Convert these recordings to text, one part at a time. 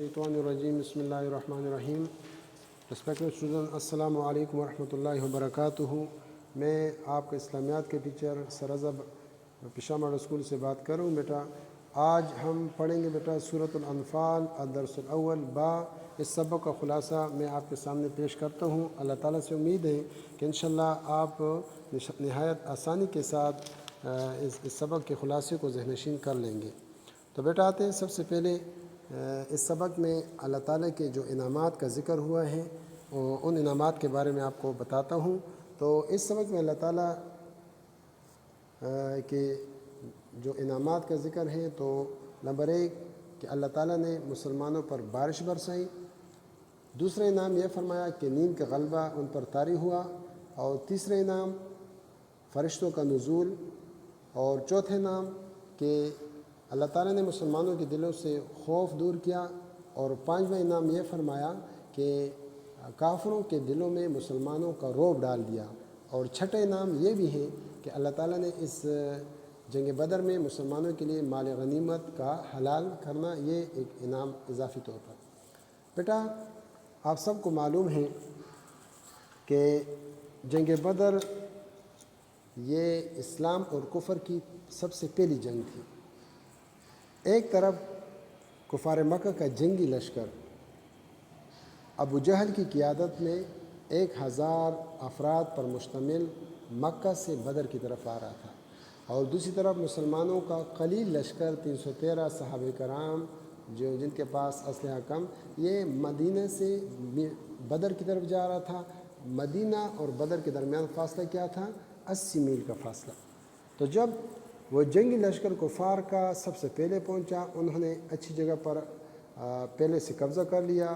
الرجیم بسم اللہ الرحمن الرحیم۔ ریسپیکٹڈ اسٹوڈنٹ، السلام علیکم ورحمۃ اللہ وبرکاتہ۔ میں آپ کا اسلامیات کے ٹیچر سرزب پشاور اسکول سے بات کر رہا ہوں بیٹا۔ آج ہم پڑھیں گے بیٹا سورۃ الانفال الدرس الاول با۔ اس سبق کا خلاصہ میں آپ کے سامنے پیش کرتا ہوں۔ اللہ تعالیٰ سے امید ہے کہ انشاءاللہ آپ نہایت آسانی کے ساتھ اس سبق کے خلاصے کو ذہن نشین کر لیں گے۔ تو بیٹا آتے ہیں سب سے پہلے اس سبق میں اللہ تعالیٰ کے جو انعامات کا ذکر ہوا ہے ان انعامات کے بارے میں آپ کو بتاتا ہوں۔ تو اس سبق میں اللہ تعالیٰ کے جو انعامات کا ذکر ہے تو نمبر 1 کہ اللہ تعالیٰ نے مسلمانوں پر بارش برسائی۔ دوسرا انعام یہ فرمایا کہ نیند کا غلبہ ان پر طاری ہوا، اور تیسرا انعام فرشتوں کا نزول، اور چوتھے انعام کہ اللہ تعالیٰ نے مسلمانوں کے دلوں سے خوف دور کیا، اور پانچواں انعام یہ فرمایا کہ کافروں کے دلوں میں مسلمانوں کا رعب ڈال دیا، اور چھٹا انعام یہ بھی ہے کہ اللہ تعالیٰ نے اس جنگ بدر میں مسلمانوں کے لیے مال غنیمت کا حلال کرنا، یہ ایک انعام اضافی طور پر۔ بیٹا آپ سب کو معلوم ہے کہ جنگ بدر یہ اسلام اور کفر کی سب سے پہلی جنگ تھی۔ ایک طرف کفار مکہ کا جنگی لشکر ابو جہل کی قیادت میں 1000 افراد پر مشتمل مکہ سے بدر کی طرف آ رہا تھا، اور دوسری طرف مسلمانوں کا قلیل لشکر 313 صحابہ کرام جن کے پاس اسلحہ کم، یہ مدینہ سے بدر کی طرف جا رہا تھا۔ مدینہ اور بدر کے درمیان فاصلہ کیا تھا؟ 80 میل کا فاصلہ۔ تو جب وہ جنگی لشکر کفار کا سب سے پہلے پہنچا، انہوں نے اچھی جگہ پر پہلے سے قبضہ کر لیا،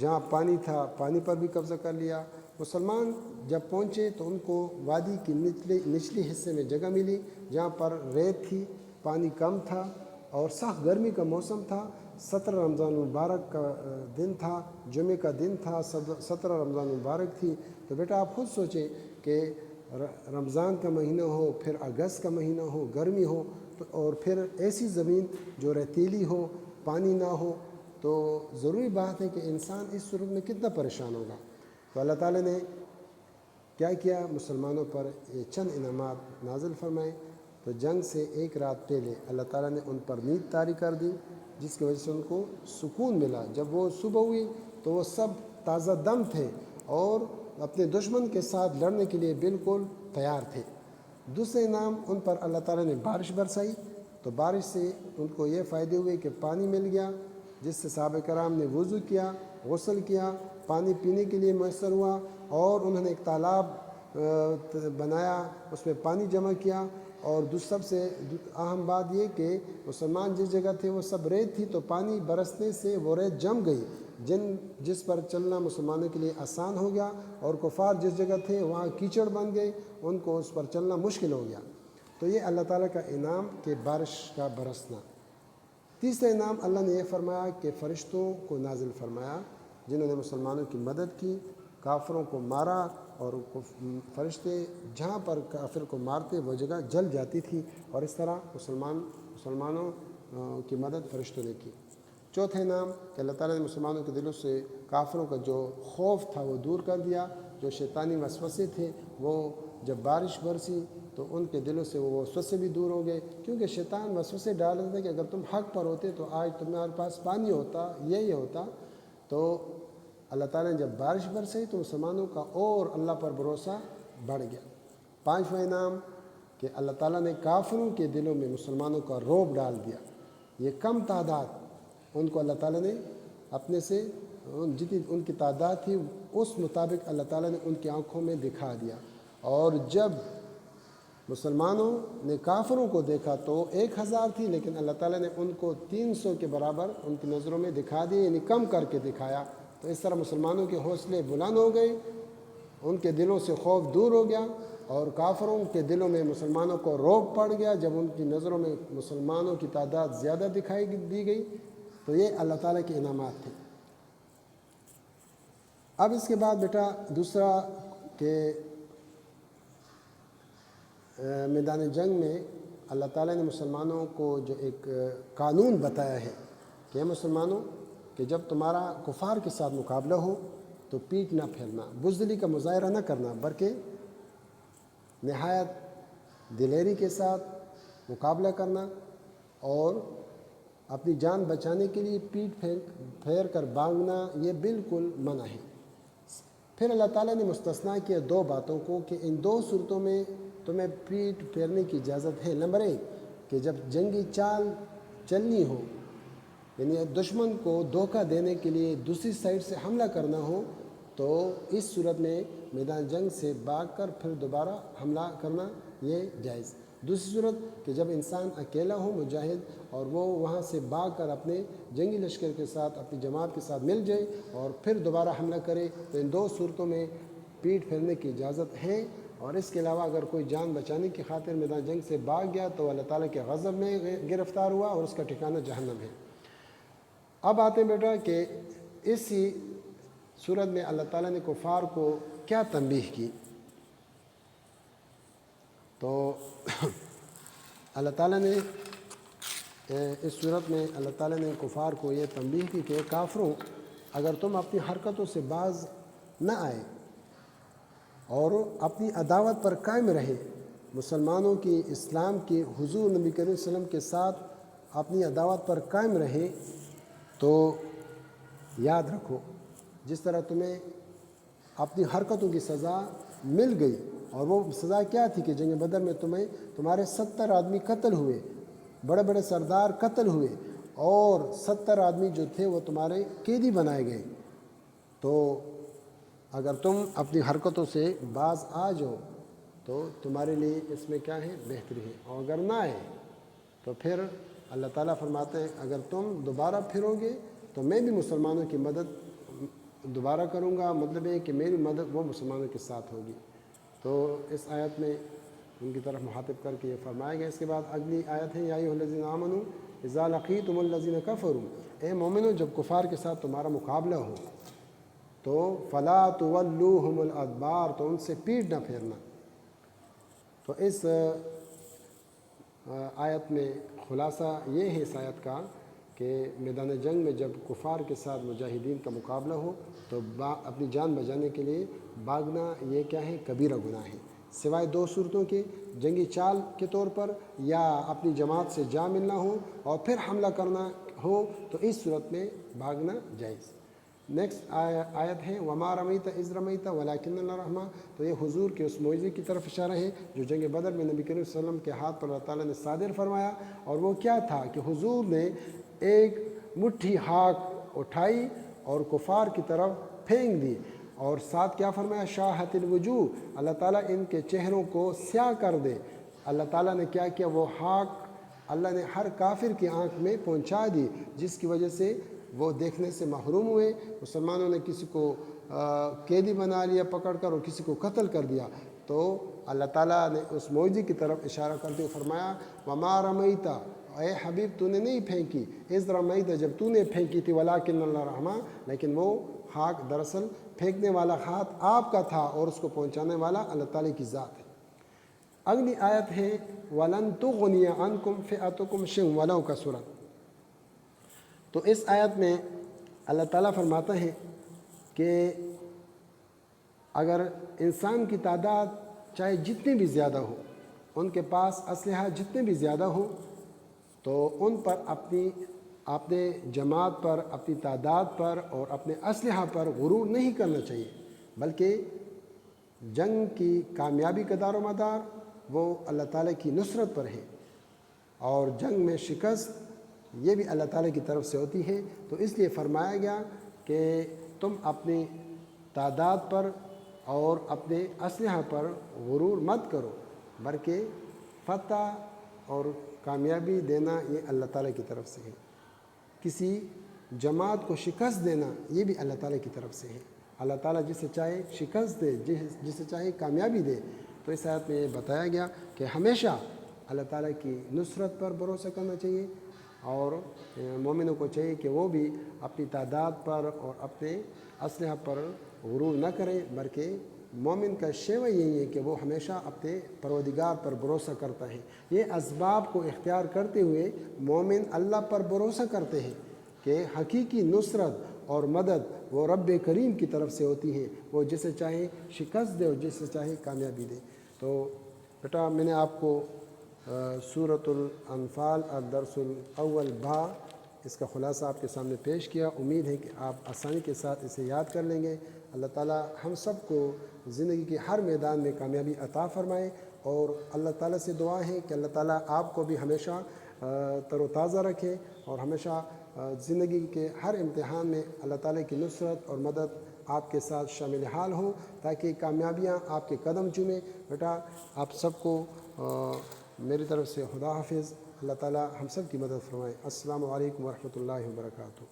جہاں پانی تھا پانی پر بھی قبضہ کر لیا۔ مسلمان جب پہنچے تو ان کو وادی کی نچلی حصے میں جگہ ملی، جہاں پر ریت تھی، پانی کم تھا، اور سخت گرمی کا موسم تھا۔ 17 رمضان المبارک کا دن تھا، جمعے کا دن تھا، 17 رمضان المبارک تھی۔ تو بیٹا آپ خود سوچیں کہ رمضان کا مہینہ ہو، پھر اگست کا مہینہ ہو، گرمی ہو، اور پھر ایسی زمین جو ریتیلی ہو، پانی نہ ہو، تو ضروری بات ہے کہ انسان اس صورت میں کتنا پریشان ہوگا۔ تو اللہ تعالیٰ نے کیا کیا؟ مسلمانوں پر یہ چند انعامات نازل فرمائے۔ تو جنگ سے ایک رات پہلے اللہ تعالیٰ نے ان پر نیند طاری کر دی، جس کی وجہ سے ان کو سکون ملا۔ جب وہ صبح ہوئی تو وہ سب تازہ دم تھے اور اپنے دشمن کے ساتھ لڑنے کے لیے بالکل تیار تھے۔ دوسرے انعام ان پر اللہ تعالیٰ نے بارش برسائی، تو بارش سے ان کو یہ فائدے ہوئے کہ پانی مل گیا، جس سے صحابہ کرام نے وضو کیا، غسل کیا، پانی پینے کے لیے میسر ہوا، اور انہوں نے ایک تالاب بنایا، اس میں پانی جمع کیا۔ اور سب سے اہم بات یہ کہ مسلمان جس جگہ تھے وہ سب ریت تھی، تو پانی برسنے سے وہ ریت جم گئی، جس پر چلنا مسلمانوں کے لیے آسان ہو گیا، اور کفار جس جگہ تھے وہاں کیچڑ بن گئے، ان کو اس پر چلنا مشکل ہو گیا۔ تو یہ اللہ تعالیٰ کا انعام کہ بارش کا برسنا۔ تیسرا انعام اللہ نے یہ فرمایا کہ فرشتوں کو نازل فرمایا، جنہوں نے مسلمانوں کی مدد کی، کافروں کو مارا، اور فرشتے جہاں پر کافر کو مارتے وہ جگہ جل جاتی تھی، اور اس طرح مسلمانوں کی مدد فرشتوں نے کی۔ چوتھا انعام کہ اللہ تعالیٰ نے مسلمانوں کے دلوں سے کافروں کا جو خوف تھا وہ دور کر دیا، جو شیطانی وسوسے تھے وہ جب بارش برسی تو ان کے دلوں سے وہ وسوسے بھی دور ہو گئے، کیونکہ شیطان وسوسے ڈال دیتا کہ اگر تم حق پر ہوتے تو آج تمہارے پاس پانی ہوتا، یہ ہوتا۔ تو اللہ تعالیٰ نے جب بارش برسائی تو مسلمانوں کا اور اللہ پر بھروسہ بڑھ گیا۔ پانچواں انعام کہ اللہ تعالیٰ نے کافروں کے دلوں میں مسلمانوں کا رعب ڈال دیا۔ یہ کم تعداد ان کو اللہ تعالیٰ نے اپنے سے جتنی ان کی تعداد تھی اس مطابق اللہ تعالیٰ نے ان کی آنکھوں میں دکھا دیا، اور جب مسلمانوں نے کافروں کو دیکھا تو 1000 تھی، لیکن اللہ تعالیٰ نے ان کو 300 کے برابر ان کی نظروں میں دکھا دی، یعنی کم کر کے دکھایا۔ تو اس طرح مسلمانوں کے حوصلے بلند ہو گئے، ان کے دلوں سے خوف دور ہو گیا، اور کافروں کے دلوں میں مسلمانوں کو رعب پڑ گیا جب ان کی نظروں میں مسلمانوں کی تعداد زیادہ دکھائی دی گئی۔ تو یہ اللہ تعالیٰ کے انعامات تھے۔ اب اس کے بعد بیٹا دوسرا کہ میدان جنگ میں اللہ تعالیٰ نے مسلمانوں کو جو ایک قانون بتایا ہے کہ مسلمانوں کہ جب تمہارا کفار کے ساتھ مقابلہ ہو تو پیٹ نہ پھیرنا، بزدلی کا مظاہرہ نہ کرنا، بلکہ نہایت دلیری کے ساتھ مقابلہ کرنا اور اپنی جان بچانے کے لیے پیٹ پھیر کر بھاگنا یہ بالکل منع ہے۔ پھر اللہ تعالیٰ نے مستثنیٰ کیا دو باتوں کو کہ ان دو صورتوں میں تمہیں پیٹ پھیرنے کی اجازت ہے۔ نمبر 1 کہ جب جنگی چال چلنی ہو، یعنی دشمن کو دھوکہ دینے کے لیے دوسری سائڈ سے حملہ کرنا ہو، تو اس صورت میں میدان جنگ سے بھاگ کر پھر دوبارہ حملہ کرنا یہ جائز۔ دوسری صورت کہ جب انسان اکیلا ہو مجاہد اور وہ وہاں سے بھاگ کر اپنے جنگی لشکر کے ساتھ اپنی جماعت کے ساتھ مل جائے اور پھر دوبارہ حملہ کرے، تو ان دو صورتوں میں پیٹ پھیرنے کی اجازت ہے۔ اور اس کے علاوہ اگر کوئی جان بچانے کی خاطر میدان جنگ سے بھاگ گیا تو اللہ تعالیٰ کے غضب میں گرفتار ہوا اور اس کا ٹھکانہ جہنم ہے۔ اب آتے ہیں بیٹا کہ اسی صورت میں اللہ تعالیٰ نے کفار کو کیا تنبیہ کی، تو اللہ تعالیٰ نے اس صورت میں اللہ تعالیٰ نے کفار کو یہ تنبیہ کی کہ کافروں، اگر تم اپنی حرکتوں سے باز نہ آئے اور اپنی عداوت پر قائم رہے، مسلمانوں کی، اسلام کی، حضور نبی کریم صلی اللہ علیہ وسلم کے ساتھ اپنی عداوت پر قائم رہے، تو یاد رکھو جس طرح تمہیں اپنی حرکتوں کی سزا مل گئی، اور وہ سزا کیا تھی کہ جنگ بدر میں تمہارے 70 آدمی قتل ہوئے، بڑے بڑے سردار قتل ہوئے، اور 70 آدمی جو تھے وہ تمہارے قیدی بنائے گئے۔ تو اگر تم اپنی حرکتوں سے باز آ جاؤ تو تمہارے لیے اس میں کیا ہے، بہتری ہے، اور اگر نہ آئے تو پھر اللہ تعالیٰ فرماتے ہیں اگر تم دوبارہ پھرو گے تو میں بھی مسلمانوں کی مدد دوبارہ کروں گا، مطلب ہے کہ میری مدد وہ مسلمانوں کے ساتھ ہوگی۔ تو اس آیت میں ان کی طرف مخاطب کر کے یہ فرمایا گیا۔ اس کے بعد اگلی آیت ہے یا ایھا الذین آمنوا اذا لقیتم الذین کفروا، اے مومنو جب کفار کے ساتھ تمہارا مقابلہ ہو تو فلا تولوہم الادبار، تو ان سے پیٹ نہ پھیرنا۔ تو اس آیت میں خلاصہ یہ ہے اس آیت کا کہ میدان جنگ میں جب کفار کے ساتھ مجاہدین کا مقابلہ ہو تو اپنی جان بچانے کے لیے بھاگنا یہ کیا ہے، کبیرہ گناہ ہے، سوائے دو صورتوں کے، جنگی چال کے طور پر یا اپنی جماعت سے جا ملنا ہو اور پھر حملہ کرنا ہو، تو اس صورت میں بھاگنا جائز۔ نیکسٹ آیت ہے وما رمیت اذ رمیت ولکن اللہ رحمہ، تو یہ حضور کے اس معجزے کی طرف اشارہ ہے جو جنگ بدر میں نبی کریم صلی اللہ علیہ وسلم کے ہاتھ پر اللہ تعالیٰ نے صادر فرمایا، اور وہ کیا تھا کہ حضور نے ایک مٹھی ہاک اٹھائی اور کفار کی طرف پھینک دی، اور ساتھ کیا فرمایا، شاہت الوجوہ، اللہ تعالیٰ ان کے چہروں کو سیاہ کر دے۔ اللہ تعالیٰ نے کیا کیا، وہ ہاک اللہ نے ہر کافر کی آنکھ میں پہنچا دی، جس کی وجہ سے وہ دیکھنے سے محروم ہوئے۔ مسلمانوں نے کسی کو قیدی بنا لیا پکڑ کر اور کسی کو قتل کر دیا، تو اللہ تعالیٰ نے اس معجزے کی طرف اشارہ کرتے ہوئے فرمایا وما رمیتا، اے حبیب تو نے نہیں پھینکی، اذ رمیتا جب تو نے پھینکی تھی، ولکن اللہ رحمہ، لیکن وہ ہاک دراصل پھینکنے والا ہاتھ آپ کا تھا اور اس کو پہنچانے والا اللہ تعالیٰ کی ذات ہے۔ اگلی آیت ہے وَلَن تُغْنِيَ عَنْكُمْ فِئَتُكُمْ شَيْئًا وَلَوْ كَثُرَتْ، تو اس آیت میں اللہ تعالیٰ فرماتا ہے کہ اگر انسان کی تعداد چاہے جتنی بھی زیادہ ہو، ان کے پاس اسلحہ جتنے بھی زیادہ ہو، تو ان پر اپنے جماعت پر، اپنی تعداد پر اور اپنے اسلحہ پر غرور نہیں کرنا چاہیے، بلکہ جنگ کی کامیابی کا دار و مدار وہ اللہ تعالیٰ کی نصرت پر ہے، اور جنگ میں شکست یہ بھی اللہ تعالیٰ کی طرف سے ہوتی ہے۔ تو اس لیے فرمایا گیا کہ تم اپنی تعداد پر اور اپنے اسلحہ پر غرور مت کرو، بلکہ فتح اور کامیابی دینا یہ اللہ تعالیٰ کی طرف سے ہے، کسی جماعت کو شکست دینا یہ بھی اللہ تعالیٰ کی طرف سے ہے۔ اللہ تعالیٰ جسے چاہے شکست دے، جسے چاہے کامیابی دے۔ تو اس آیت میں یہ بتایا گیا کہ ہمیشہ اللہ تعالیٰ کی نصرت پر بھروسہ کرنا چاہیے، اور مومنوں کو چاہیے کہ وہ بھی اپنی تعداد پر اور اپنے اسلحہ پر غرور نہ کریں، بلکہ مومن کا شیوہ یہی ہے کہ وہ ہمیشہ اپنے پروردگار پر بھروسہ کرتا ہے۔ یہ اسباب کو اختیار کرتے ہوئے مومن اللہ پر بھروسہ کرتے ہیں کہ کہ حقیقی نصرت اور مدد وہ رب کریم کی طرف سے ہوتی ہے، وہ جسے چاہے شکست دے اور جسے چاہے کامیابی دے۔ تو بیٹا میں نے آپ کو سورۃ الانفال الدرس الاول با اس کا خلاصہ آپ کے سامنے پیش کیا۔ امید ہے کہ آپ آسانی کے ساتھ اسے یاد کر لیں گے۔ اللہ تعالیٰ ہم سب کو زندگی کے ہر میدان میں کامیابی عطا فرمائے، اور اللہ تعالیٰ سے دعا ہے کہ اللہ تعالیٰ آپ کو بھی ہمیشہ تر و تازہ رکھے، اور ہمیشہ زندگی کے ہر امتحان میں اللہ تعالیٰ کی نصرت اور مدد آپ کے ساتھ شامل حال ہوں، تاکہ کامیابیاں آپ کے قدم چومیں۔ بیٹا آپ سب کو میری طرف سے خدا حافظ۔ اللہ تعالیٰ ہم سب کی مدد فرمائے۔ السلام علیکم ورحمۃ اللہ وبرکاتہ۔